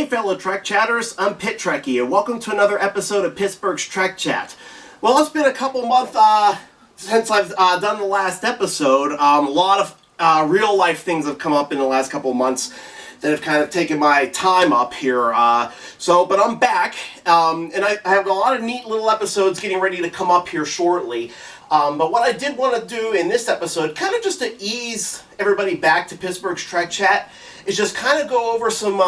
Hey fellow Trek Chatters, I'm Pit Trekkie and welcome to another episode of Pittsburgh's Trek Chat. Well, it's been a couple months since I've done the last episode. A lot of real life things have come up in the last couple of months that have kind of taken my time up here. But I'm back, and I have a lot of neat little episodes getting ready to come up here shortly. But what I did want to do in this episode, kind of just to ease everybody back to Pittsburgh's Trek Chat, is just kind of go over some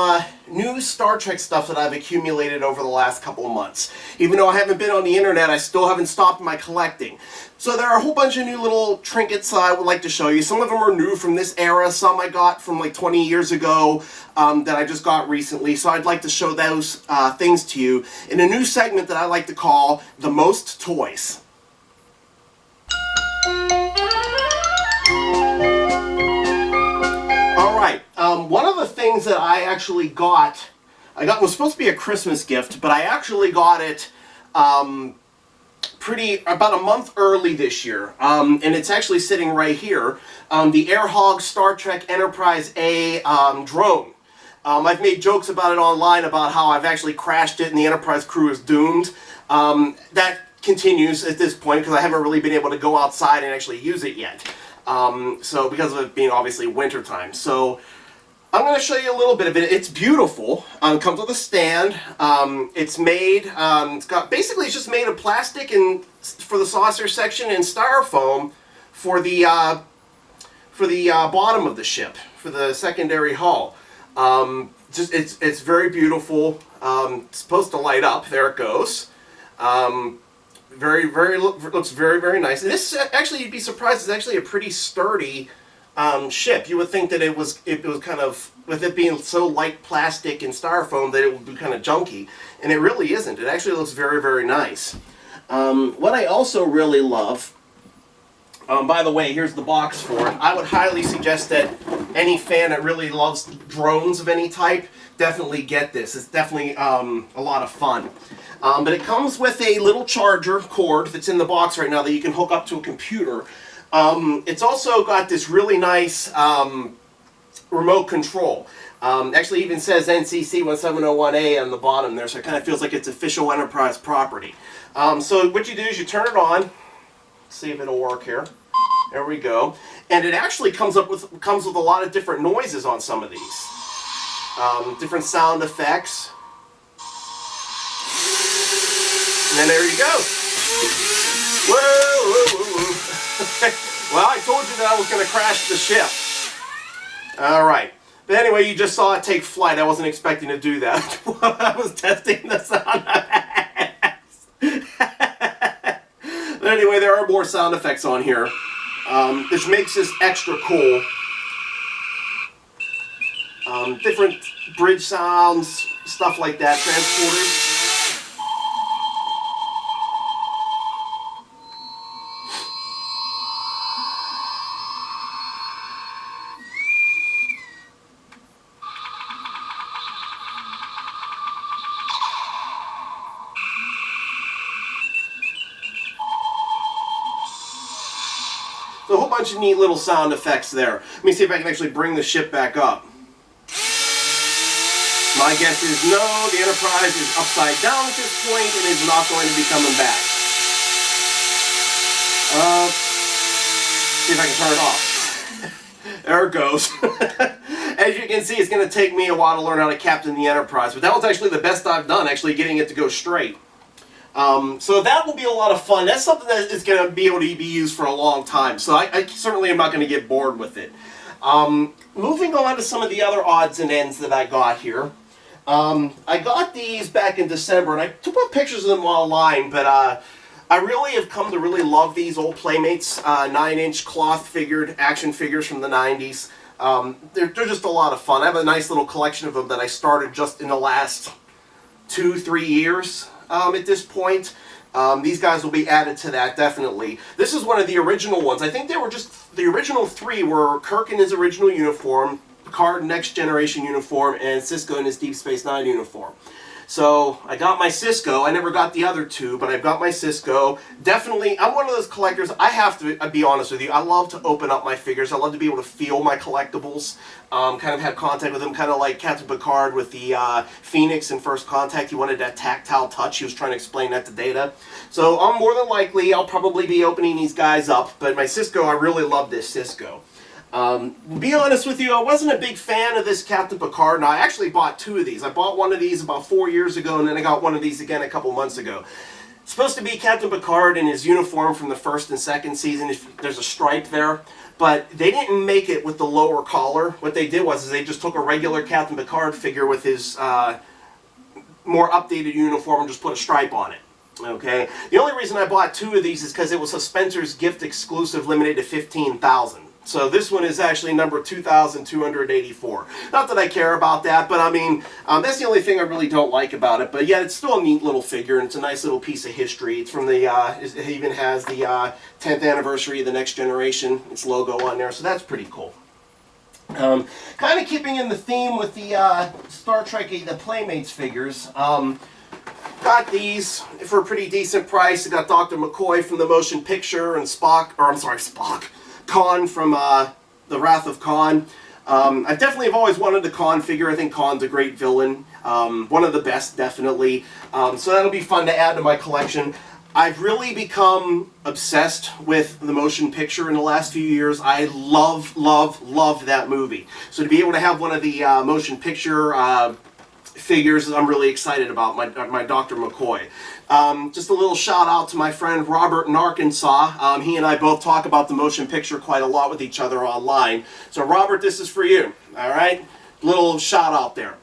new Star Trek stuff that I've accumulated over the last couple of months. Even though I haven't been on the internet, I still haven't stopped my collecting. So there are a whole bunch of new little trinkets I would like to show you. Some of them are new from this era, some I got from like 20 years ago that I just got recently. So I'd like to show those things to you in a new segment that I like to call The Most Toys. Alright, one of the things that I actually got was supposed to be a Christmas gift, but I actually got it about a month early this year, and it's actually sitting right here, the Airhog Star Trek Enterprise A drone. I've made jokes about it online about how I've actually crashed it and the Enterprise crew is doomed. That continues at this point because I haven't really been able to go outside and actually use it yet. So because of it being obviously winter time. So I'm going to show you a little bit of it. It's beautiful. It comes with a stand. It's made, it's just made of plastic and for the saucer section and styrofoam for the bottom of the ship, for the secondary hull. It's very beautiful. It's supposed to light up. There it goes. Looks very nice. And this actually, you'd be surprised, it's actually a pretty sturdy ship. You would think that it was kind of, with it being so light plastic and styrofoam, that it would be kind of junky, and it really isn't. It actually looks very nice. What I also really love, by the way, here's the box for it. I would highly suggest that any fan that really loves drones of any type definitely get this. It's definitely a lot of fun. But it comes with a little charger cord that's in the box right now that you can hook up to a computer. It's also got this really nice remote control. Actually even says NCC 1701A on the bottom there, so it kind of feels like it's official Enterprise property. So what you do is you turn it on. Let's see if it'll work here. There we go. And it actually comes with a lot of different noises on some of these. Different sound effects. And then there you go. Whoa. Well, I told you that I was going to crash the ship. Alright. But anyway, you just saw it take flight. I wasn't expecting to do that while I was testing the sound effects. But anyway, there are more sound effects on here, which makes this extra cool. Different bridge sounds, stuff like that, transporters. So a whole bunch of neat little sound effects there. Let me see if I can actually bring the ship back up. My guess is no, the Enterprise is upside down at this point and is not going to be coming back. See if I can turn it off. There it goes. As you can see, it's going to take me a while to learn how to captain the Enterprise, but that was actually the best I've done, actually getting it to go straight. So that will be a lot of fun. That's something that is going to be able to be used for a long time, so I certainly am not going to get bored with it. Moving on to some of the other odds and ends that I got here. I got these back in December, and I took pictures of them online, but I really have come to really love these old Playmates 9-inch cloth figured action figures from the 90s. They're just a lot of fun. I have a nice little collection of them that I started just in the last 2-3 years at this point. These guys will be added to that, definitely. This is one of the original ones. I think they were just, the original 3 were Kirk in his original uniform, Picard Next Generation uniform, and Sisko in his Deep Space Nine uniform. So I got my Cisco. I never got the other two, but I've got my Cisco. Definitely, I'm one of those collectors. I have to be honest with you. I love to open up my figures. I love to be able to feel my collectibles. Kind of have contact with them, kind of like Captain Picard with the Phoenix in First Contact. He wanted that tactile touch. He was trying to explain that to Data. So I'm more than likely, I'll probably be opening these guys up. But my Cisco, I really love this Cisco. Be honest with you, I wasn't a big fan of this Captain Picard, and I actually bought two of these. I bought one of these about 4 years ago, and then I got one of these again a couple months ago. It's supposed to be Captain Picard in his uniform from the first and second season. There's a stripe there, but they didn't make it with the lower collar. What they did was they just took a regular Captain Picard figure with his more updated uniform and just put a stripe on it. Okay. The only reason I bought two of these is because it was a Spencer's gift exclusive, limited to 15,000. So this one is actually number 2,284. Not that I care about that, but I mean, that's the only thing I really don't like about it. But yeah, it's still a neat little figure, and it's a nice little piece of history. It's from the, it even has the 10th anniversary of the Next Generation, its logo on there, so that's pretty cool. Kind of keeping in the theme with the Star Trek, the Playmates figures. Got these for a pretty decent price. I got Dr. McCoy from the motion picture, and Spock. Khan from The Wrath of Khan. I've always wanted a Khan figure. I think Khan's a great villain. One of the best, definitely. So that'll be fun to add to my collection. I've really become obsessed with the motion picture in the last few years. I love that movie. So to be able to have one of the motion picture figures, I'm really excited about, my Dr. McCoy. Just a little shout out to my friend Robert in Arkansas. He and I both talk about the motion picture quite a lot with each other online. So Robert, this is for you. All right? Little shout out there.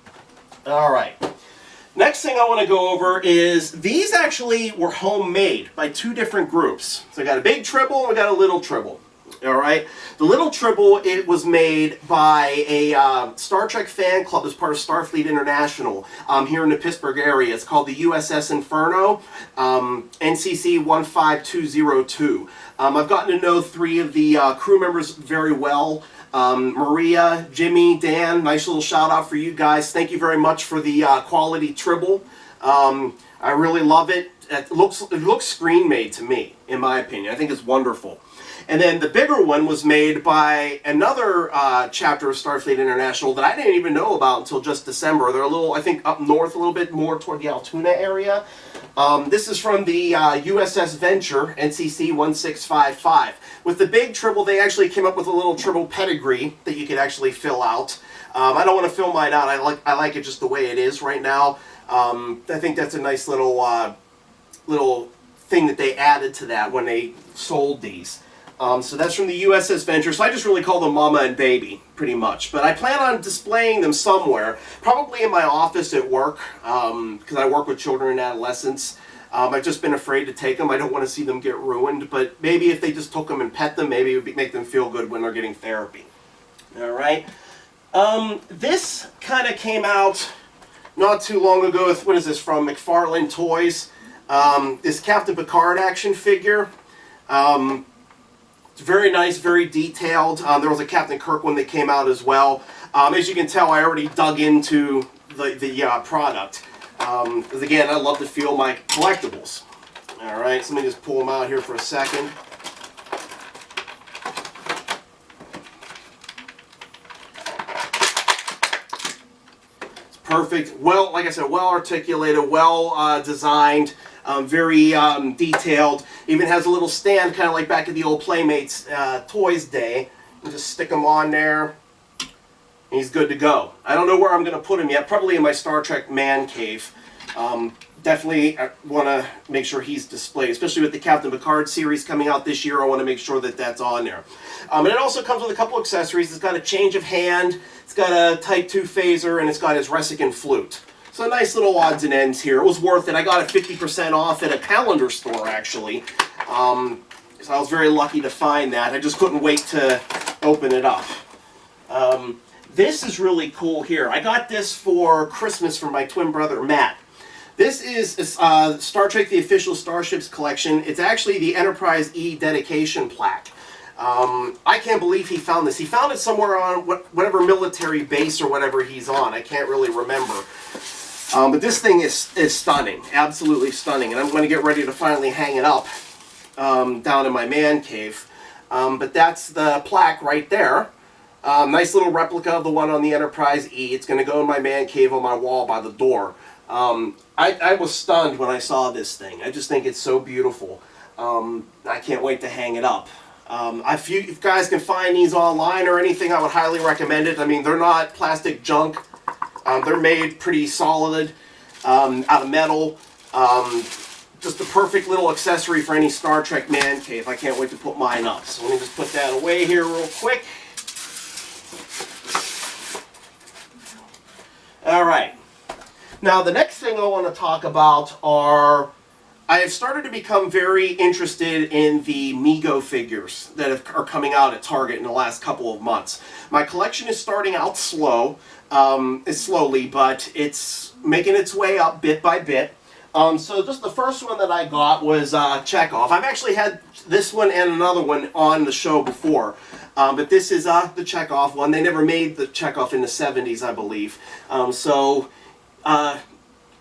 All right. Next thing I want to go over is these actually were homemade by two different groups. So I got a big Tribble and we got a little Tribble. All right, the little Tribble, it was made by a Star Trek fan club as part of Starfleet International here in the Pittsburgh area. It's called the USS Inferno, NCC 15202. I've gotten to know three of the crew members very well. Maria, Jimmy, Dan, nice little shout out for you guys. Thank you very much for the quality Tribble. I really love it. It looks screen made to me, in my opinion. I think it's wonderful. And then the bigger one was made by another chapter of Starfleet International that I didn't even know about until just December. They're a little, I think, up north a little bit more toward the Altoona area. This is from the USS Venture, NCC 1655. With the big Tribble, they actually came up with a little Tribble pedigree that you could actually fill out. I don't want to fill mine out. I like it just the way it is right now. I think that's a nice little little thing that they added to that when they sold these. So that's from the USS Venture. So I just really call them Mama and Baby, pretty much. But I plan on displaying them somewhere, probably in my office at work, because I work with children and adolescents. I've just been afraid to take them. I don't want to see them get ruined. But maybe if they just took them and pet them, maybe it would make them feel good when they're getting therapy. All right. This kind of came out not too long ago. What is this, from McFarlane Toys? This Captain Picard action figure. It's very nice, very detailed. There was a Captain Kirk one that came out as well. As you can tell, I already dug into the product. Because again, I love to feel my collectibles. All right, so let me just pull them out here for a second. It's perfect. Well, like I said, well articulated, well designed. Very detailed. Even has a little stand, kind of like back at the old Playmates Toys day. You just stick him on there, and he's good to go. I don't know where I'm going to put him yet. Probably in my Star Trek man cave. Definitely want to make sure he's displayed, especially with the Captain Picard series coming out this year. I want to make sure that that's on there. And it also comes with a couple accessories. It's got a change of hand. It's got a Type 2 phaser, and it's got his Resican flute. So nice little odds and ends here. It was worth it. I got it 50% off at a calendar store, actually. So I was very lucky to find that. I just couldn't wait to open it up. This is really cool here. I got this for Christmas from my twin brother, Matt. This is Star Trek The Official Starships Collection. It's actually the Enterprise E dedication plaque. I can't believe he found this. He found it somewhere on whatever military base or whatever he's on. I can't really remember. But this thing is stunning, absolutely stunning, and I'm going to get ready to finally hang it up down in my man cave. But that's the plaque right there. Nice little replica of the one on the Enterprise E. It's going to go in my man cave on my wall by the door. I was stunned when I saw this thing. I just think it's so beautiful. I can't wait to hang it up. If you guys can find these online or anything, I would highly recommend it. I mean, they're not plastic junk. They're made pretty solid, out of metal. Just the perfect little accessory for any Star Trek man cave. I can't wait to put mine up. So let me just put that away here real quick. Alright. Now the next thing I want to talk about are, I have started to become very interested in the Mego figures that are coming out at Target in the last couple of months. My collection is starting out slow, slowly, but it's making its way up bit by bit. So just the first one that I got was Chekhov. I've actually had this one and another one on the show before. But this is the Chekhov one. They never made the Chekhov in the 70s, I believe.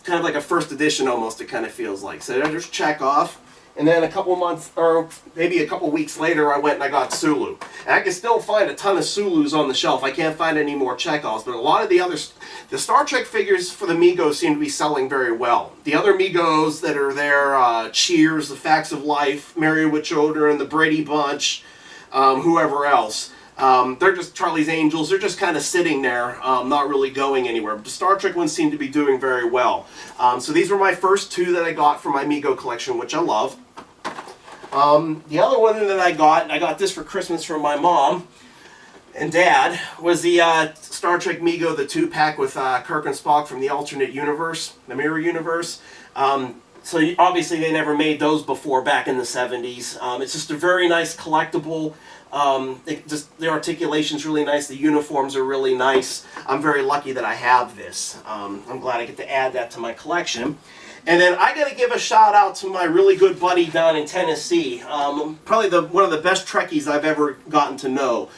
Kind of like a first edition almost, it kind of feels like. So there's Chekhov. And then a couple months, or maybe a couple weeks later, I went and I got Sulu. And I can still find a ton of Sulus on the shelf. I can't find any more Chekhovs, but a lot of the Star Trek figures for the Megos seem to be selling very well. The other Megos that are there, Cheers, The Facts of Life, Married with Children, The Brady Bunch, whoever else. They're just Charlie's Angels. They're just kind of sitting there, not really going anywhere. But the Star Trek ones seem to be doing very well. So these were my first two that I got from my Mego collection, which I love. The other one that I got this for Christmas from my mom and dad, was the Star Trek Mego, the 2-pack with Kirk and Spock from the alternate universe, the mirror universe. So obviously they never made those before back in the 70s. It's just a very nice collectible. The articulation's really nice. The uniforms are really nice. I'm very lucky that I have this. I'm glad I get to add that to my collection. And then I got to give a shout out to my really good buddy down in Tennessee. Probably one of the best Trekkies I've ever gotten to know,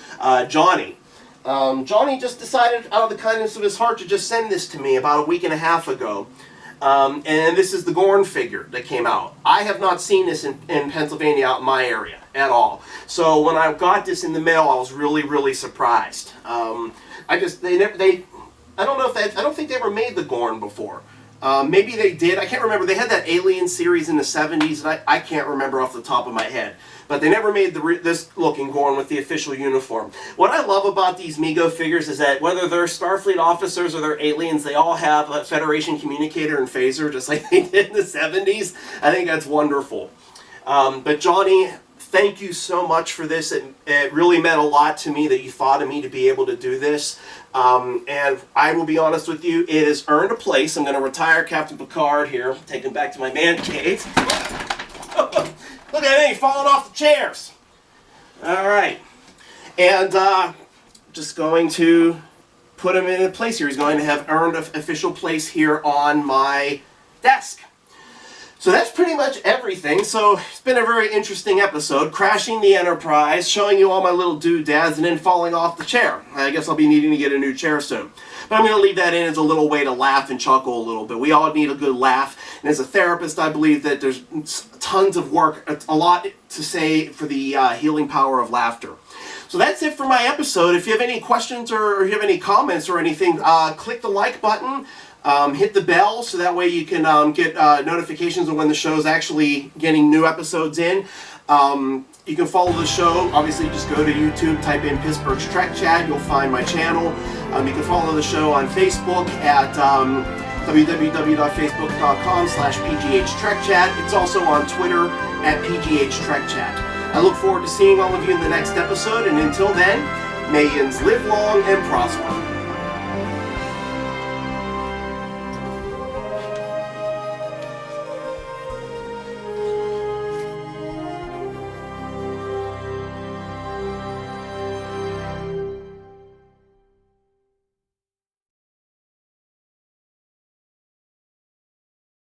Johnny. Johnny just decided out of the kindness of his heart to just send this to me about a week and a half ago. And this is the Gorn figure that came out. I have not seen this in Pennsylvania out in my area at all. So when I got this in the mail, I was really, really surprised. I don't think they ever made the Gorn before. Maybe they did. I can't remember. They had that Alien series in the 70s, and I can't remember off the top of my head. But they never made this looking Gorn with the official uniform. What I love about these Mego figures is that whether they're Starfleet officers or they're aliens, they all have a Federation communicator and phaser, just like they did in the 70s. I think that's wonderful. But Johnny, thank you so much for this. It really meant a lot to me that you thought of me to be able to do this. And I will be honest with you, it has earned a place. I'm going to retire Captain Picard here, take him back to my man cave. Look at me, falling off the chairs. All right. And just going to put him in a place here. He's going to have earned an official place here on my desk. So that's pretty much everything. So it's been a very interesting episode. Crashing the Enterprise, showing you all my little doodads, and then falling off the chair. I guess I'll be needing to get a new chair soon. But I'm going to leave that in as a little way to laugh and chuckle a little bit. We all need a good laugh. And as a therapist, I believe that there's tons of work, a lot to say for the healing power of laughter. So that's it for my episode. If you have any questions or if you have any comments or anything, click the like button. Hit the bell so that way you can get notifications of when the show is actually getting new episodes in. You can follow the show. Obviously, just go to YouTube, type in Pittsburgh's Trek Chat. You'll find my channel. You can follow the show on Facebook at www.facebook.com/PGHTrekChat. It's also on Twitter at PGHTrekChat. I look forward to seeing all of you in the next episode, and until then, may yins live long and prosper.